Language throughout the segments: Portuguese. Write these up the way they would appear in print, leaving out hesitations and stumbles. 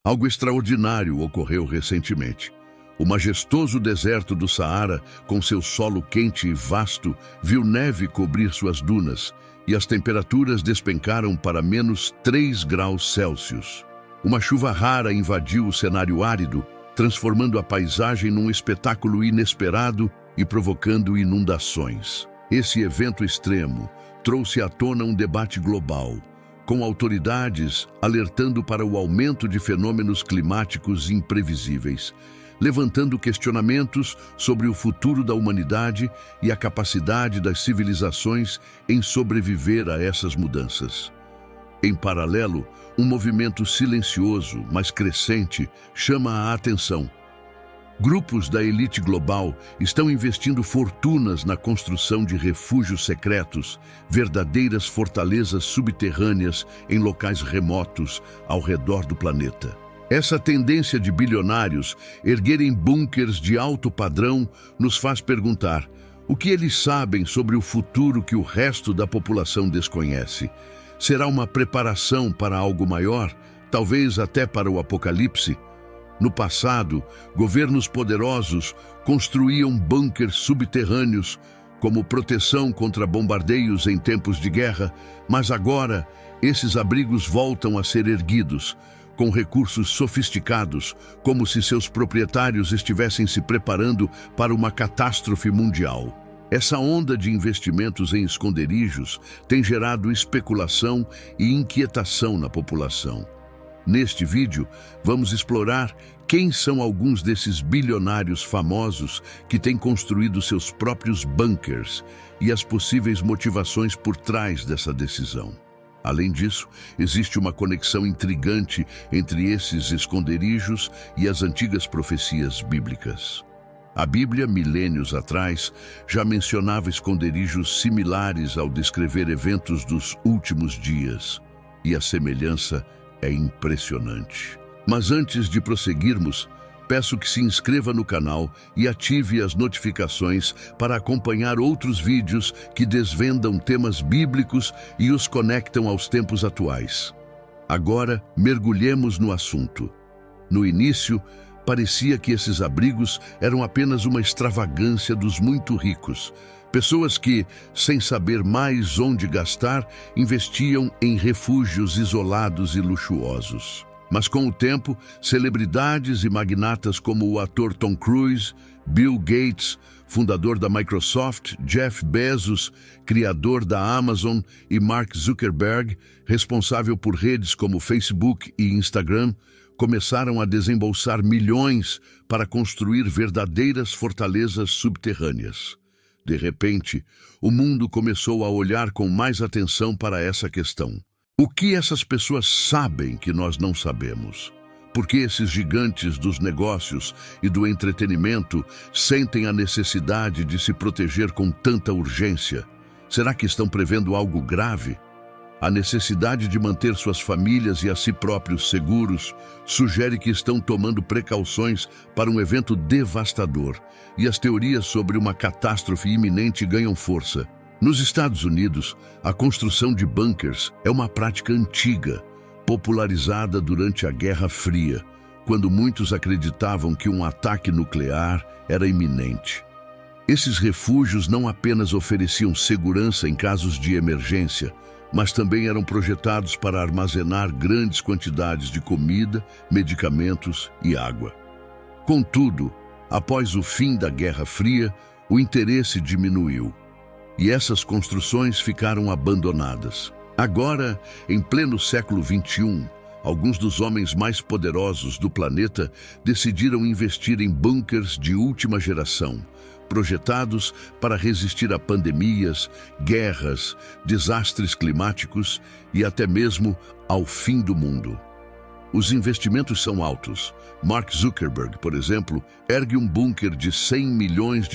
Algo extraordinário ocorreu recentemente. O majestoso deserto do Saara, com seu solo quente e vasto, viu neve cobrir suas dunas e as temperaturas despencaram para -3 graus Celsius. Uma chuva rara invadiu o cenário árido, transformando a paisagem num espetáculo inesperado e provocando inundações. Esse evento extremo trouxe à tona um debate global, com autoridades alertando para o aumento de fenômenos climáticos imprevisíveis, levantando questionamentos sobre o futuro da humanidade e a capacidade das civilizações em sobreviver a essas mudanças. Em paralelo, um movimento silencioso, mas crescente, chama a atenção. Grupos da elite global estão investindo fortunas na construção de refúgios secretos, verdadeiras fortalezas subterrâneas em locais remotos ao redor do planeta. Essa tendência de bilionários erguerem bunkers de alto padrão nos faz perguntar: o que eles sabem sobre o futuro que o resto da população desconhece? Será uma preparação para algo maior, talvez até para o apocalipse? No passado, governos poderosos construíam bunkers subterrâneos como proteção contra bombardeios em tempos de guerra, mas agora esses abrigos voltam a ser erguidos, com recursos sofisticados, como se seus proprietários estivessem se preparando para uma catástrofe mundial. Essa onda de investimentos em esconderijos tem gerado especulação e inquietação na população. Neste vídeo, vamos explorar quem são alguns desses bilionários famosos que têm construído seus próprios bunkers e as possíveis motivações por trás dessa decisão. Além disso, existe uma conexão intrigante entre esses esconderijos e as antigas profecias bíblicas. A Bíblia, milênios atrás, já mencionava esconderijos similares ao descrever eventos dos últimos dias, e a semelhança é impressionante. Mas antes de prosseguirmos, peço que se inscreva no canal e ative as notificações para acompanhar outros vídeos que desvendam temas bíblicos e os conectam aos tempos atuais. Agora, mergulhemos no assunto. No início, parecia que esses abrigos eram apenas uma extravagância dos muito ricos. Pessoas que, sem saber mais onde gastar, investiam em refúgios isolados e luxuosos. Mas com o tempo, celebridades e magnatas como o ator Tom Cruise, Bill Gates, fundador da Microsoft, Jeff Bezos, criador da Amazon, e Mark Zuckerberg, responsável por redes como Facebook e Instagram, começaram a desembolsar milhões para construir verdadeiras fortalezas subterrâneas. De repente, o mundo começou a olhar com mais atenção para essa questão. O que essas pessoas sabem que nós não sabemos? Por que esses gigantes dos negócios e do entretenimento sentem a necessidade de se proteger com tanta urgência? Será que estão prevendo algo grave? A necessidade de manter suas famílias e a si próprios seguros sugere que estão tomando precauções para um evento devastador, e as teorias sobre uma catástrofe iminente ganham força. Nos Estados Unidos, a construção de bunkers é uma prática antiga, popularizada durante a Guerra Fria, quando muitos acreditavam que um ataque nuclear era iminente. Esses refúgios não apenas ofereciam segurança em casos de emergência, mas também eram projetados para armazenar grandes quantidades de comida, medicamentos e água. Contudo, após o fim da Guerra Fria, o interesse diminuiu, e essas construções ficaram abandonadas. Agora, em pleno século XXI, alguns dos homens mais poderosos do planeta decidiram investir em bunkers de última geração, projetados para resistir a pandemias, guerras, desastres climáticos e até mesmo ao fim do mundo. Os investimentos são altos. Mark Zuckerberg, por exemplo, ergue um bunker de $100 milhões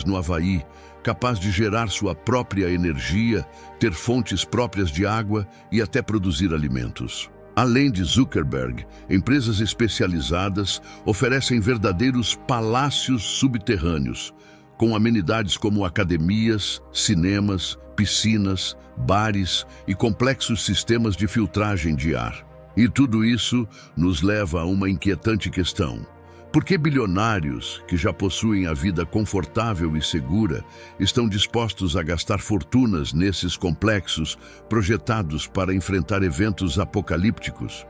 no Havaí, capaz de gerar sua própria energia, ter fontes próprias de água e até produzir alimentos. Além de Zuckerberg, empresas especializadas oferecem verdadeiros palácios subterrâneos, com amenidades como academias, cinemas, piscinas, bares e complexos sistemas de filtragem de ar. E tudo isso nos leva a uma inquietante questão. Por que bilionários, que já possuem a vida confortável e segura, estão dispostos a gastar fortunas nesses complexos projetados para enfrentar eventos apocalípticos?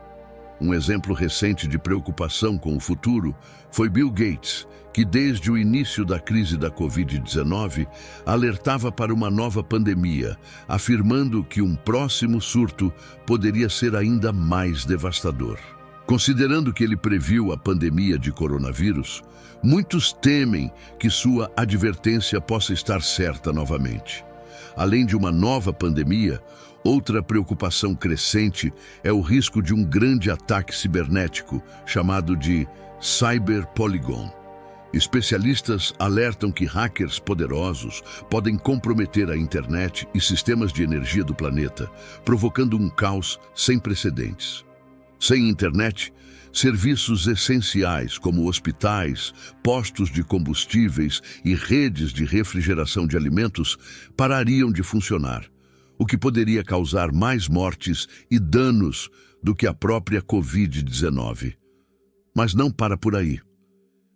Um exemplo recente de preocupação com o futuro foi Bill Gates, que desde o início da crise da Covid-19 alertava para uma nova pandemia, afirmando que um próximo surto poderia ser ainda mais devastador. Considerando que ele previu a pandemia de coronavírus, muitos temem que sua advertência possa estar certa novamente. Além de uma nova pandemia, outra preocupação crescente é o risco de um grande ataque cibernético, chamado de Cyberpolygon. Especialistas alertam que hackers poderosos podem comprometer a internet e sistemas de energia do planeta, provocando um caos sem precedentes. Sem internet, serviços essenciais como hospitais, postos de combustíveis e redes de refrigeração de alimentos parariam de funcionar, o que poderia causar mais mortes e danos do que a própria Covid-19. Mas não para por aí.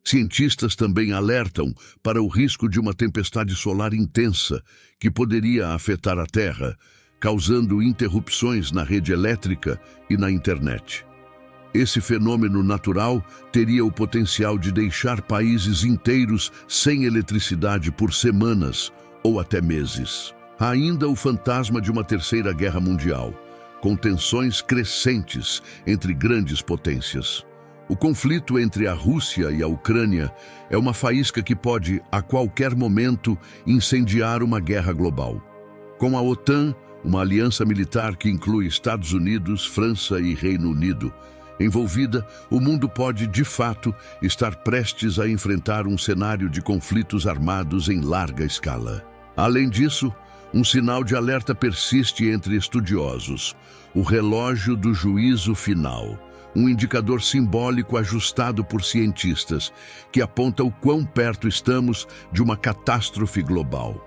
Cientistas também alertam para o risco de uma tempestade solar intensa que poderia afetar a Terra, causando interrupções na rede elétrica e na internet. Esse fenômeno natural teria o potencial de deixar países inteiros sem eletricidade por semanas ou até meses. Há ainda o fantasma de uma terceira guerra mundial, com tensões crescentes entre grandes potências. O conflito entre a Rússia e a Ucrânia é uma faísca que pode, a qualquer momento, incendiar uma guerra global. Com a OTAN, uma aliança militar que inclui Estados Unidos, França e Reino Unido, envolvida, o mundo pode, de fato, estar prestes a enfrentar um cenário de conflitos armados em larga escala. Além disso, um sinal de alerta persiste entre estudiosos: o relógio do juízo final, um indicador simbólico ajustado por cientistas, que aponta o quão perto estamos de uma catástrofe global.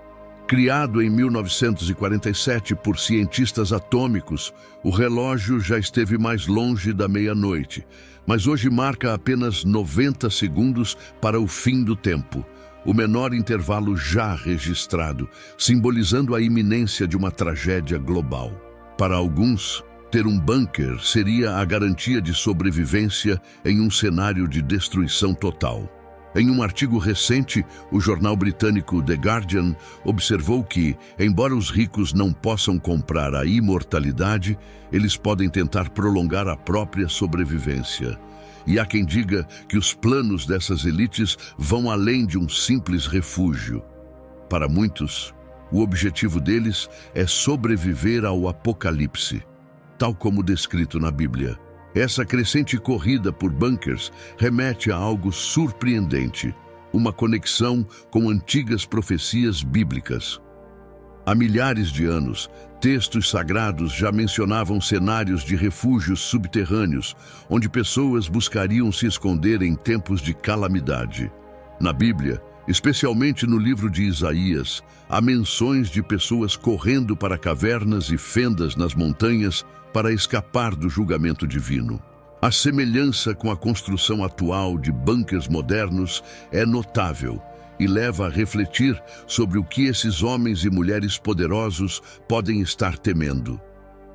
Criado em 1947 por cientistas atômicos, o relógio já esteve mais longe da meia-noite, mas hoje marca apenas 90 segundos para o fim do tempo, o menor intervalo já registrado, simbolizando a iminência de uma tragédia global. Para alguns, ter um bunker seria a garantia de sobrevivência em um cenário de destruição total. Em um artigo recente, o jornal britânico The Guardian observou que, embora os ricos não possam comprar a imortalidade, eles podem tentar prolongar a própria sobrevivência. E há quem diga que os planos dessas elites vão além de um simples refúgio. Para muitos, o objetivo deles é sobreviver ao apocalipse, tal como descrito na Bíblia. Essa crescente corrida por bunkers remete a algo surpreendente, uma conexão com antigas profecias bíblicas. Há milhares de anos, textos sagrados já mencionavam cenários de refúgios subterrâneos, onde pessoas buscariam se esconder em tempos de calamidade. Na Bíblia, especialmente no livro de Isaías, há menções de pessoas correndo para cavernas e fendas nas montanhas para escapar do julgamento divino. A semelhança com a construção atual de bunkers modernos é notável e leva a refletir sobre o que esses homens e mulheres poderosos podem estar temendo.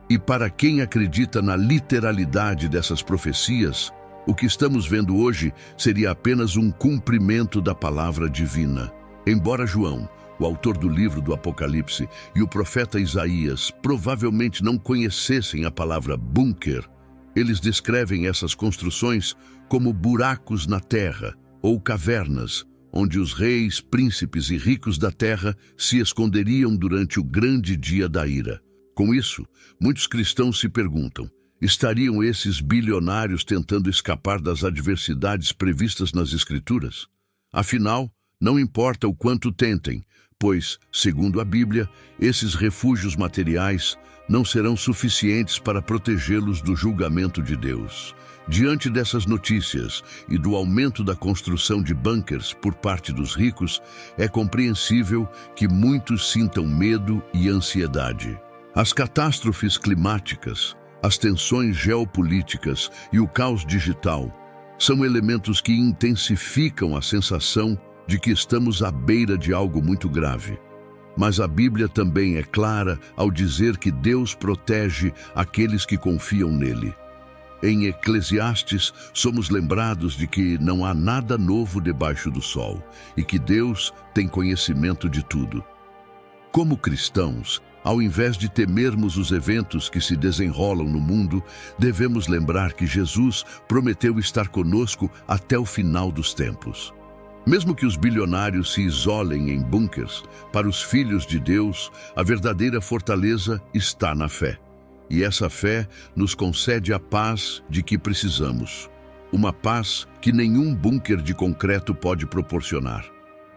E para quem acredita na literalidade dessas profecias, o que estamos vendo hoje seria apenas um cumprimento da palavra divina. Embora João, o autor do livro do Apocalipse, e o profeta Isaías provavelmente não conhecessem a palavra bunker, eles descrevem essas construções como buracos na terra ou cavernas, onde os reis, príncipes e ricos da terra se esconderiam durante o grande dia da ira. Com isso, muitos cristãos se perguntam: estariam esses bilionários tentando escapar das adversidades previstas nas Escrituras? Afinal, não importa o quanto tentem, pois, segundo a Bíblia, esses refúgios materiais não serão suficientes para protegê-los do julgamento de Deus. Diante dessas notícias e do aumento da construção de bunkers por parte dos ricos, é compreensível que muitos sintam medo e ansiedade. As catástrofes climáticas, As tensões geopolíticas e o caos digital são elementos que intensificam a sensação de que estamos à beira de algo muito grave. Mas a Bíblia também é clara ao dizer que Deus protege aqueles que confiam nele. Em Eclesiastes, somos lembrados de que não há nada novo debaixo do sol e que Deus tem conhecimento de tudo. Como cristãos, ao invés de temermos os eventos que se desenrolam no mundo, devemos lembrar que Jesus prometeu estar conosco até o final dos tempos. Mesmo que os bilionários se isolem em bunkers, para os filhos de Deus, a verdadeira fortaleza está na fé. E essa fé nos concede a paz de que precisamos. Uma paz que nenhum bunker de concreto pode proporcionar.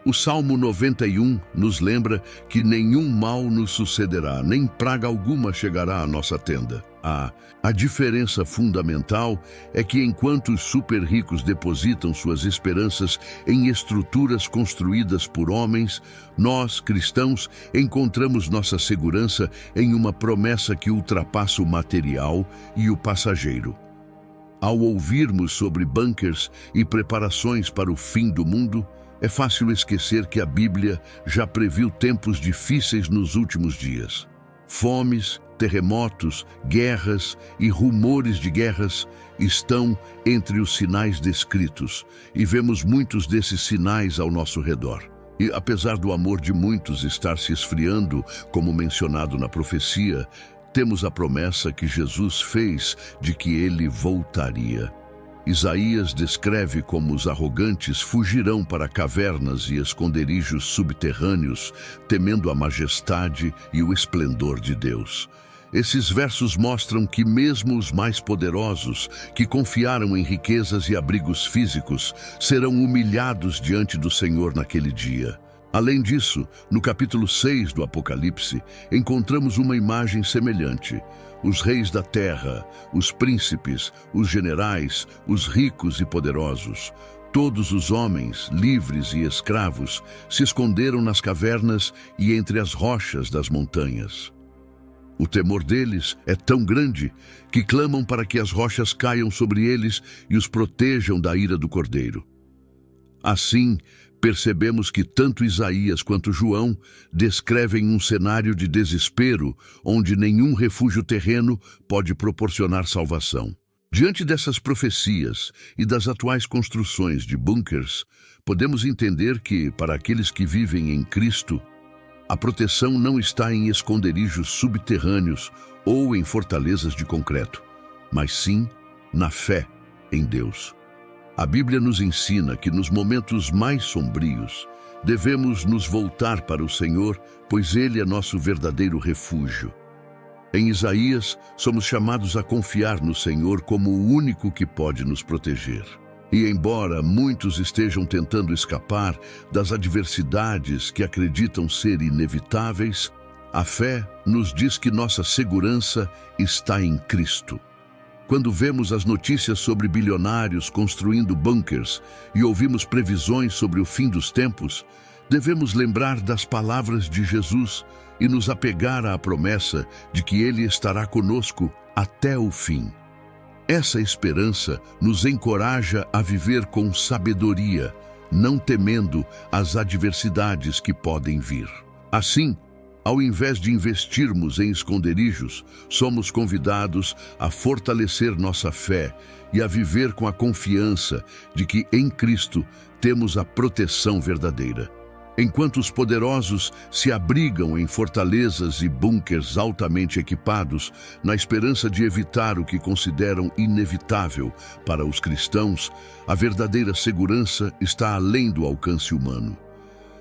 O Salmo 91 nos lembra que nenhum mal nos sucederá, nem praga alguma chegará à nossa tenda. A diferença fundamental é que enquanto os super ricos depositam suas esperanças em estruturas construídas por homens, nós, cristãos, encontramos nossa segurança em uma promessa que ultrapassa o material e o passageiro. Ao ouvirmos sobre bunkers e preparações para o fim do mundo, é fácil esquecer que a Bíblia já previu tempos difíceis nos últimos dias. Fomes, terremotos, guerras e rumores de guerras estão entre os sinais descritos, e vemos muitos desses sinais ao nosso redor. E apesar do amor de muitos estar se esfriando, como mencionado na profecia, temos a promessa que Jesus fez de que ele voltaria. Isaías descreve como os arrogantes fugirão para cavernas e esconderijos subterrâneos, temendo a majestade e o esplendor de Deus. Esses versos mostram que mesmo os mais poderosos, que confiaram em riquezas e abrigos físicos, serão humilhados diante do Senhor naquele dia. Além disso, no capítulo 6 do Apocalipse, encontramos uma imagem semelhante. Os reis da terra, os príncipes, os generais, os ricos e poderosos, todos os homens, livres e escravos, se esconderam nas cavernas e entre as rochas das montanhas. O temor deles é tão grande que clamam para que as rochas caiam sobre eles e os protejam da ira do Cordeiro. Assim, percebemos que tanto Isaías quanto João descrevem um cenário de desespero onde nenhum refúgio terreno pode proporcionar salvação. Diante dessas profecias e das atuais construções de bunkers, podemos entender que, para aqueles que vivem em Cristo, a proteção não está em esconderijos subterrâneos ou em fortalezas de concreto, mas sim na fé em Deus. A Bíblia nos ensina que nos momentos mais sombrios, devemos nos voltar para o Senhor, pois Ele é nosso verdadeiro refúgio. Em Isaías, somos chamados a confiar no Senhor como o único que pode nos proteger. E embora muitos estejam tentando escapar das adversidades que acreditam ser inevitáveis, a fé nos diz que nossa segurança está em Cristo. Quando vemos as notícias sobre bilionários construindo bunkers e ouvimos previsões sobre o fim dos tempos, devemos lembrar das palavras de Jesus e nos apegar à promessa de que Ele estará conosco até o fim. Essa esperança nos encoraja a viver com sabedoria, não temendo as adversidades que podem vir. Assim, ao invés de investirmos em esconderijos, somos convidados a fortalecer nossa fé e a viver com a confiança de que em Cristo temos a proteção verdadeira. Enquanto os poderosos se abrigam em fortalezas e bunkers altamente equipados, na esperança de evitar o que consideram inevitável para os cristãos, a verdadeira segurança está além do alcance humano.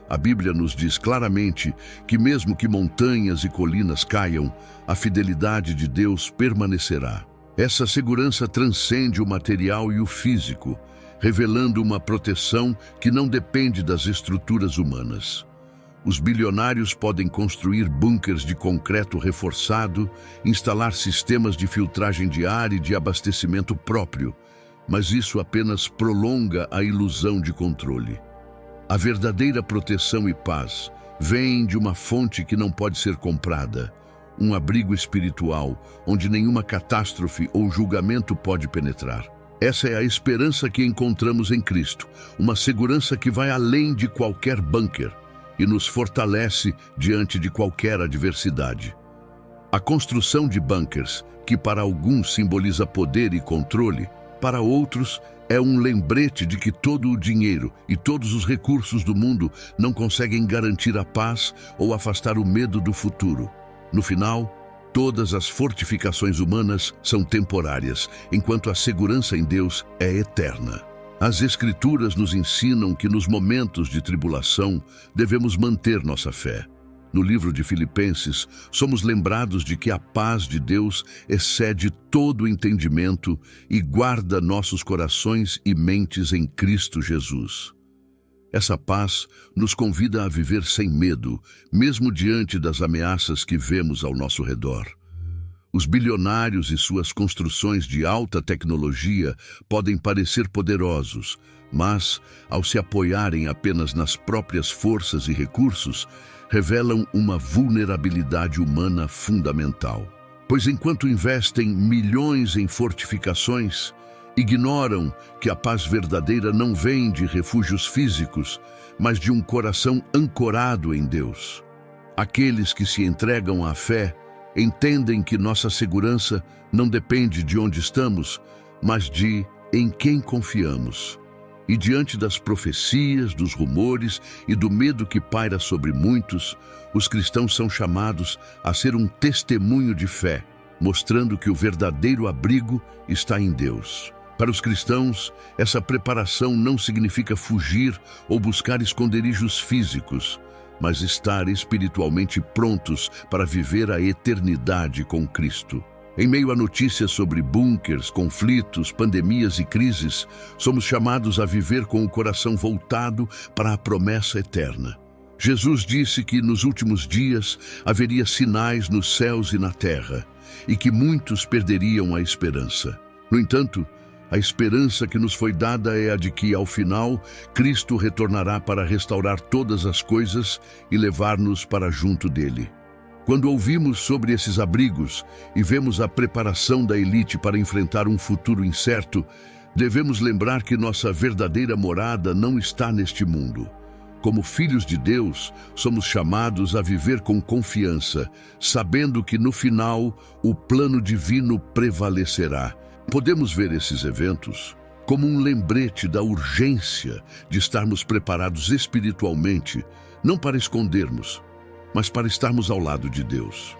A Bíblia nos diz claramente que mesmo que montanhas e colinas caiam, a fidelidade de Deus permanecerá. Essa segurança transcende o material e o físico, revelando uma proteção que não depende das estruturas humanas. Os bilionários podem construir bunkers de concreto reforçado, instalar sistemas de filtragem de ar e de abastecimento próprio, mas isso apenas prolonga a ilusão de controle. A verdadeira proteção e paz vêm de uma fonte que não pode ser comprada, um abrigo espiritual, onde nenhuma catástrofe ou julgamento pode penetrar. Essa é a esperança que encontramos em Cristo, uma segurança que vai além de qualquer bunker e nos fortalece diante de qualquer adversidade. A construção de bunkers, que para alguns simboliza poder e controle, para outros é um lembrete de que todo o dinheiro e todos os recursos do mundo não conseguem garantir a paz ou afastar o medo do futuro. No final, todas as fortificações humanas são temporárias, enquanto a segurança em Deus é eterna. As Escrituras nos ensinam que nos momentos de tribulação devemos manter nossa fé. No livro de Filipenses, somos lembrados de que a paz de Deus excede todo o entendimento e guarda nossos corações e mentes em Cristo Jesus. Essa paz nos convida a viver sem medo, mesmo diante das ameaças que vemos ao nosso redor. Os bilionários e suas construções de alta tecnologia podem parecer poderosos, mas, ao se apoiarem apenas nas próprias forças e recursos, revelam uma vulnerabilidade humana fundamental. Pois enquanto investem milhões em fortificações, ignoram que a paz verdadeira não vem de refúgios físicos, mas de um coração ancorado em Deus. Aqueles que se entregam à fé entendem que nossa segurança não depende de onde estamos, mas de em quem confiamos. E diante das profecias, dos rumores e do medo que paira sobre muitos, os cristãos são chamados a ser um testemunho de fé, mostrando que o verdadeiro abrigo está em Deus. Para os cristãos, essa preparação não significa fugir ou buscar esconderijos físicos, mas estar espiritualmente prontos para viver a eternidade com Cristo. Em meio a notícias sobre bunkers, conflitos, pandemias e crises, somos chamados a viver com o coração voltado para a promessa eterna. Jesus disse que nos últimos dias haveria sinais nos céus e na terra, e que muitos perderiam a esperança. No entanto, a esperança que nos foi dada é a de que, ao final, Cristo retornará para restaurar todas as coisas e levar-nos para junto dele. Quando ouvimos sobre esses abrigos e vemos a preparação da elite para enfrentar um futuro incerto, devemos lembrar que nossa verdadeira morada não está neste mundo. Como filhos de Deus, somos chamados a viver com confiança, sabendo que no final o plano divino prevalecerá. Podemos ver esses eventos como um lembrete da urgência de estarmos preparados espiritualmente, não para escondermos, mas para estarmos ao lado de Deus.